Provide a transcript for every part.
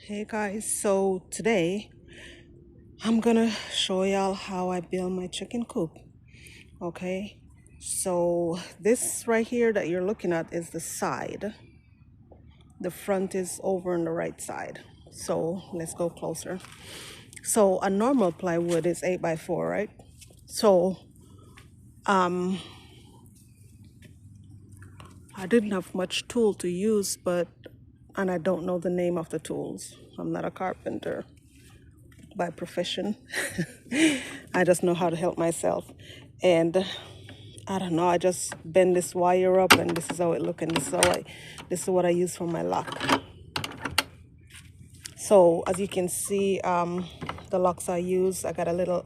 Hey guys, so today I'm gonna show y'all how I build my chicken coop. Okay, so this right here that you're looking at is the side, the front is over on the right side. So let's go closer. So a normal plywood is 8x4, right? So I didn't have much tool to use, and I don't know the name of the tools. I'm not a carpenter by profession. I just know how to help myself. And I don't know, I just bend this wire up and this is how it looks, and this is what I use for my lock. So as you can see, the locks I use, I got a little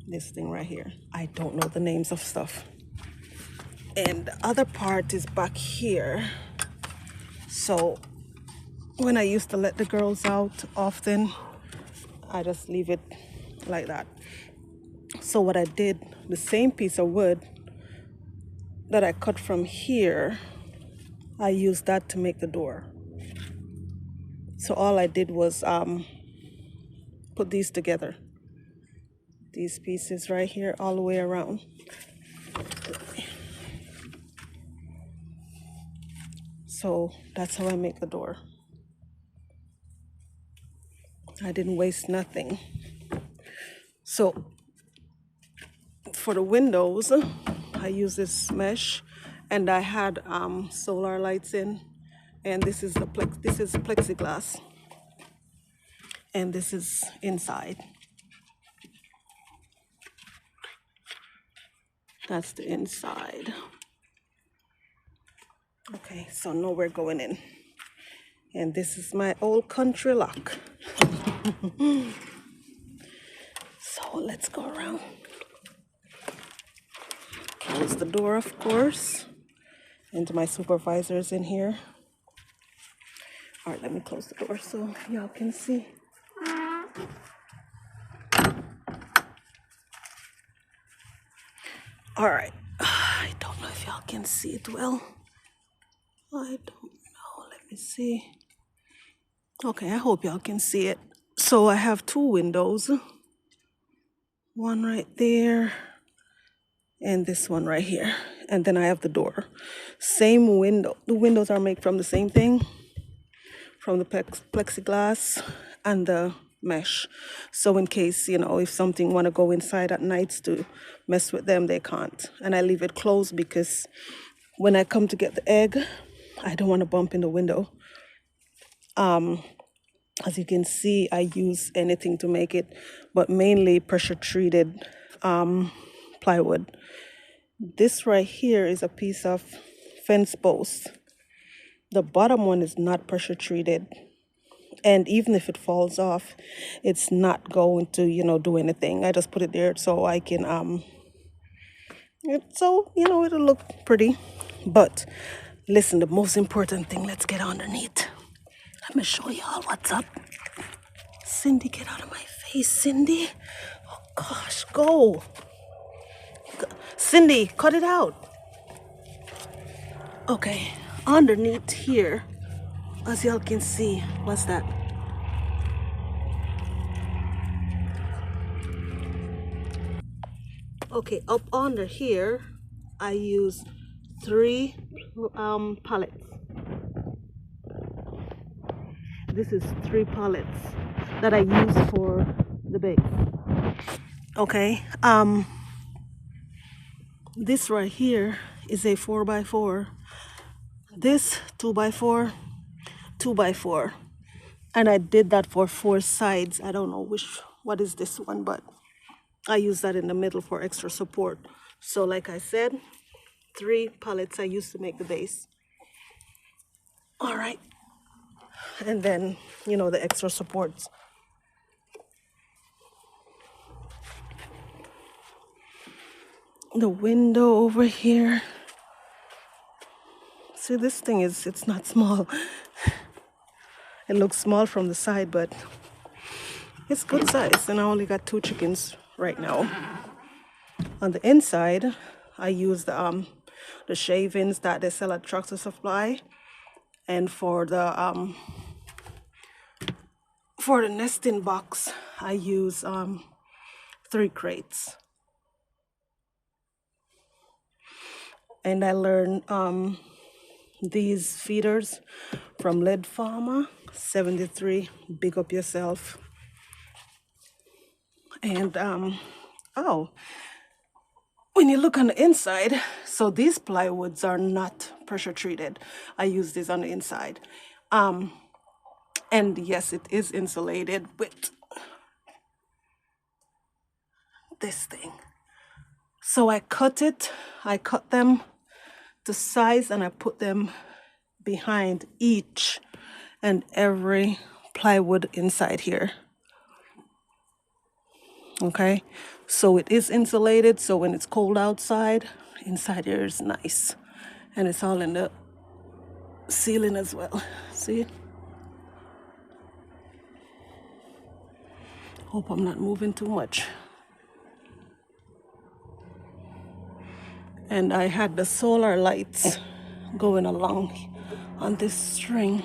this thing right here. I don't know the names of stuff. And the other part is back here. So when I used to let the girls out often, I just leave it like that. So what I did, the same piece of wood that I cut from here, I used that to make the door. So all I did was put these together. These pieces right here all the way around. So that's how I make the door. I didn't waste nothing. So for the windows, I use this mesh, and I had solar lights in, and this is plexiglass, and this is inside. That's the inside. Okay, so now we're going in, and this is my old country lock. So let's go around. Close the door, of course. And my supervisor's in here. All right, let me close the door so y'all can see. All right, I don't know if y'all can see it well. I don't know, let me see. Okay, I hope y'all can see it. So I have two windows. One right there, and this one right here. And then I have the door. Same window. The windows are made from the same thing, from the plexiglass and the mesh. So in case, if something want to go inside at nights to mess with them, they can't. And I leave it closed because when I come to get the egg, I don't want to bump in the window. As you can see, I use anything to make it, but mainly pressure treated plywood. This right here is a piece of fence post. The bottom one is not pressure treated, and even if it falls off, it's not going to do anything. I just put it there so I can it'll look pretty. But listen, the most important thing, let's get underneath. Let me show y'all what's up. Cindy, get out of my face, Cindy. Oh gosh, go. Cindy, cut it out. Okay, underneath here, as y'all can see, what's that? Okay, up under here, I use 3 pallets. This is 3 pallets that I use for the base. Okay, this right here is a 4x4. This 2x4, 2x4. And I did that for 4 sides. I don't know what is this one, but I use that in the middle for extra support. So like I said, 3 pallets I used to make the base. All right. And then, the extra supports. The window over here. See, this thing it's not small. It looks small from the side, but it's good size. And I only got 2 chickens right now. On the inside, I use the shavings that they sell at Tractor Supply. And for the For the nesting box, I use 3 crates. And I learned these feeders from LF73. Big up yourself. And oh, when you look on the inside, so these plywoods are not pressure treated. I use this on the inside. And yes, it is insulated with this thing. So I cut them to size, and I put them behind each and every plywood inside here. Okay, so it is insulated, so when it's cold outside, inside here is nice. And it's all in the ceiling as well. See? Hope I'm not moving too much. And I had the solar lights going along on this string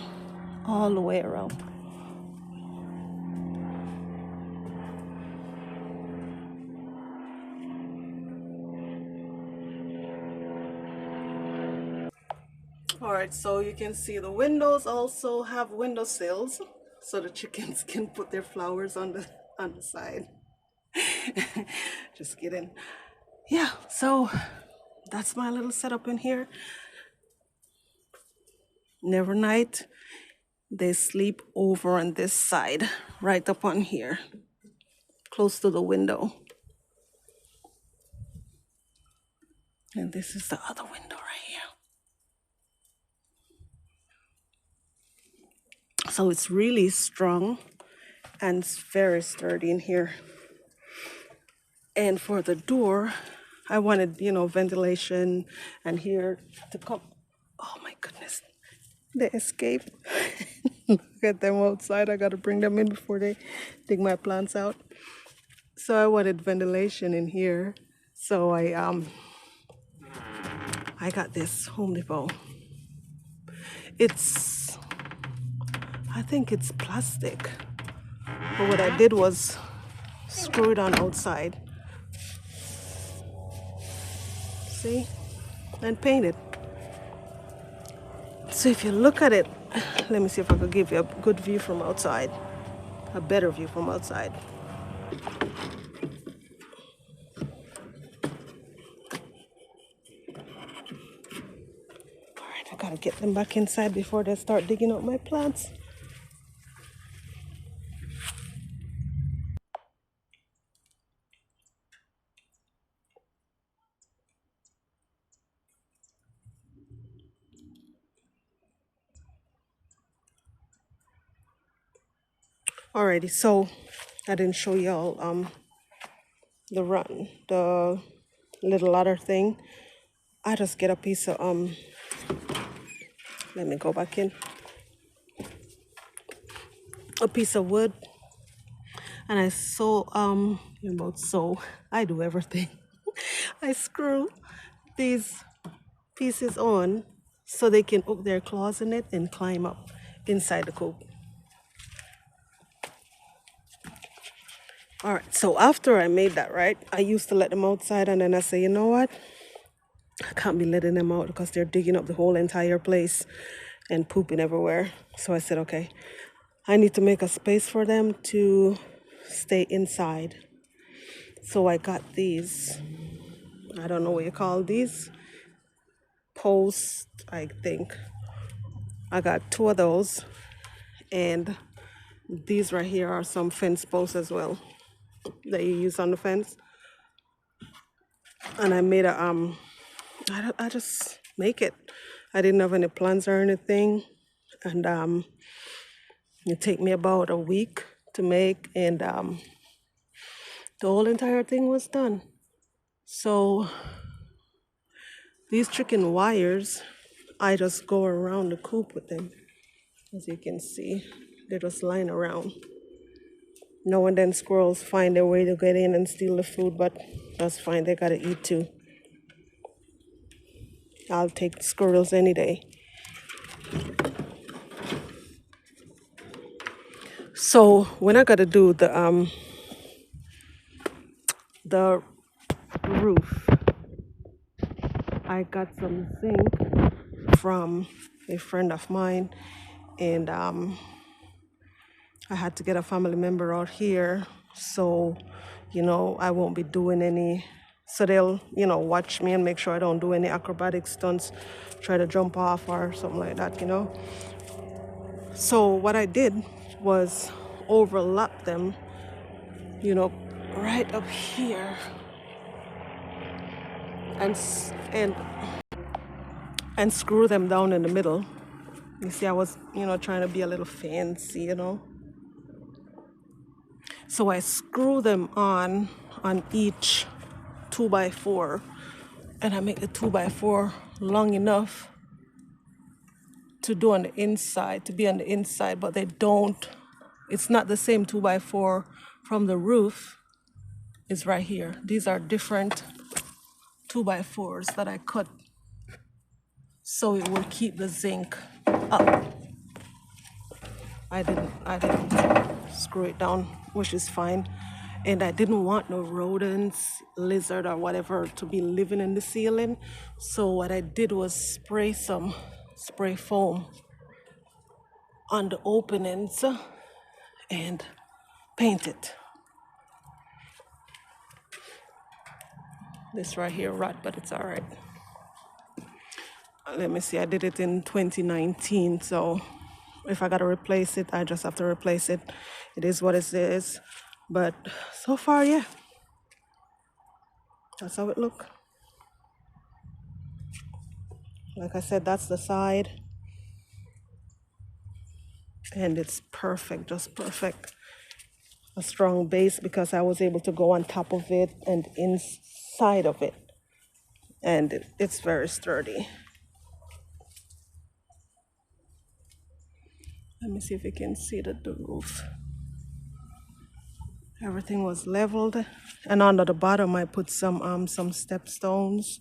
all the way around. All right, so you can see the windows also have window sills, so the chickens can put their flowers on the side. Just kidding. Yeah, so that's my little setup in here. Never night, they sleep over on this side, right up on here, close to the window. And this is the other window right here. So it's really strong and it's very sturdy in here. And for the door, I wanted, ventilation and here to come. Oh my goodness, they escaped. Look at them outside. I gotta bring them in before they dig my plants out. So I wanted ventilation in here. So I got this Home Depot. I think it's plastic. But what I did was screw it on outside. See? And paint it. So if you look at it, let me see if I could give you a good view from outside. A better view from outside. Alright, I gotta get them back inside before they start digging up my plants. Alrighty, so I didn't show y'all the little ladder thing. I just get a piece of let me go back in. A piece of wood, and I I do everything. I screw these pieces on so they can hook their claws in it and climb up inside the coop. All right, so after I made that, right, I used to let them outside, and then I say, you know what? I can't be letting them out because they're digging up the whole entire place and pooping everywhere. So I said, okay, I need to make a space for them to stay inside. So I got these, I don't know what you call these, posts, I think. I got 2 of those, and these right here are some fence posts as well that you use on the fence. And I made a I just make it. I didn't have any plans or anything, and it took me about a week to make, and the whole entire thing was done. So these chicken wires, I just go around the coop with them. As you can see, they just line around. Now and then squirrels find their way to get in and steal the food, but that's fine, they gotta eat too. I'll take squirrels any day. So when I got to do the roof, I got some zinc from a friend of mine, and I had to get a family member out here, so I won't be doing any. So they'll watch me and make sure I don't do any acrobatic stunts, try to jump off or something like that. So what I did was overlap them, right up here, and and screw them down in the middle. You see, I was trying to be a little fancy. So I screw them on each 2x4, and I make the 2x4 long enough to do on the inside, to be on the inside, but they don't. It's not the same 2x4 from the roof. It's right here. These are different 2x4s that I cut so it will keep the zinc up. I didn't screw it down, which is fine. And I didn't want no rodents, lizard or whatever to be living in the ceiling. So what I did was spray some spray foam on the openings and paint it. This right here rot, but it's all right. Let me see, I did it in 2019, so if I gotta replace it, I just have to replace it. It is what it is. But so far, yeah, that's how it look. Like I said, that's the side. And it's perfect, just perfect. A strong base because I was able to go on top of it and inside of it. And it's very sturdy. Let me see if you can see the roof. Everything was leveled, and under the bottom I put some step stones,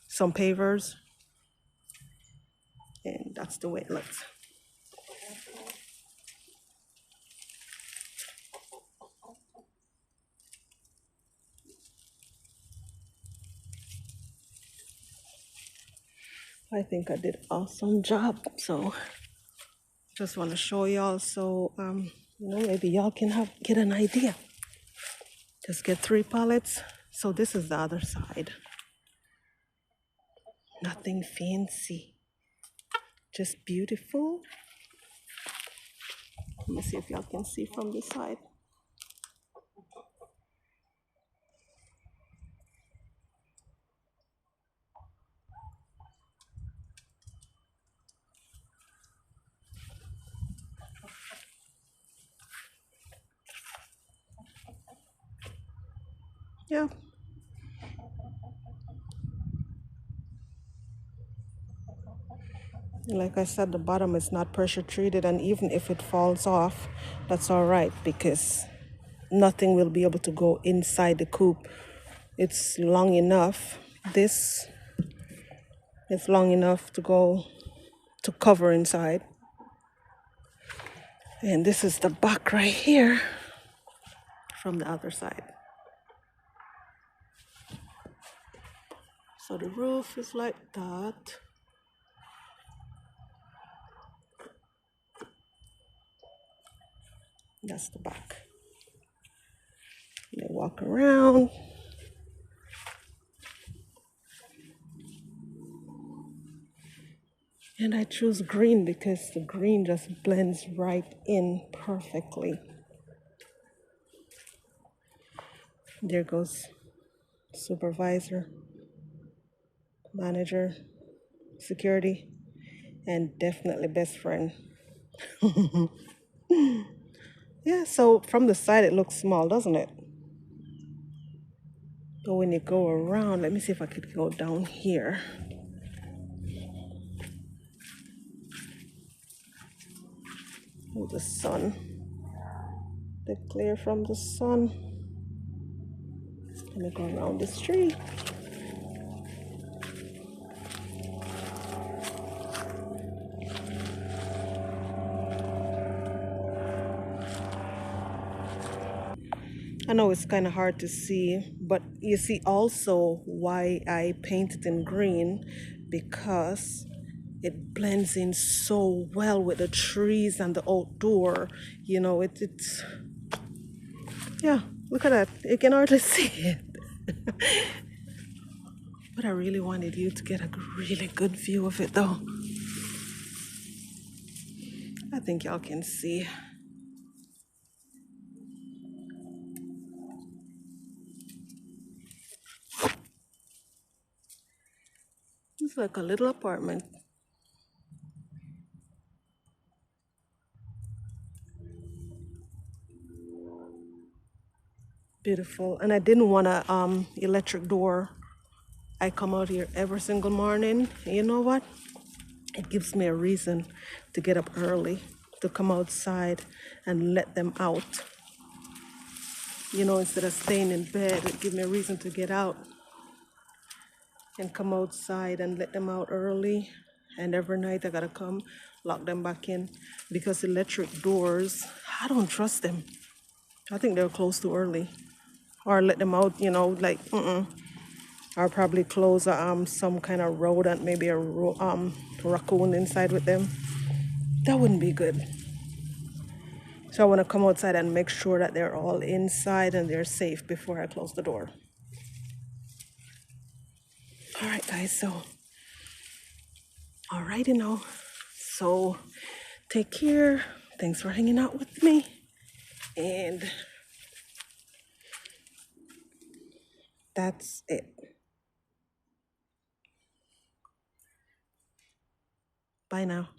some pavers, and that's the way it looks. I think I did an awesome job. So just want to show y'all, so maybe y'all can get an idea. Just get 3 pallets. So this is the other side. Nothing fancy, just beautiful. Let me see if y'all can see from this side. Yeah. Like I said, the bottom is not pressure treated, and even if it falls off, that's all right because nothing will be able to go inside the coop. It's long enough. This is long enough to cover inside. And this is the back right here from the other side. So the roof is like that. That's the back. They walk around. And I choose green because the green just blends right in perfectly. There goes supervisor, manager, security, and definitely best friend. Yeah, so from the side it looks small, doesn't it? But when you go around, let me see if I could go down here. Oh, the sun. The glare from the sun. Let me go around this tree. I know it's kind of hard to see, but you see also why I painted in green, because it blends in so well with the trees and the outdoor. You know, it's, yeah, look at that. You can hardly see it. But I really wanted you to get a really good view of it though. I think y'all can see. It's like a little apartment. Beautiful. And I didn't want a electric door. I come out here every single morning. And you know what? It gives me a reason to get up early, to come outside and let them out. You know, instead of staying in bed, it gives me a reason to get out and come outside and let them out early. And every night I gotta come, lock them back in, because electric doors, I don't trust them. I think they're closed too early. Or let them out, you know, like, or probably close some kind of rodent, maybe a raccoon inside with them. That wouldn't be good. So I want to come outside and make sure that they're all inside and they're safe before I close the door. All right, guys, so, all right, you know, so take care. Thanks for hanging out with me. And that's it. Bye now.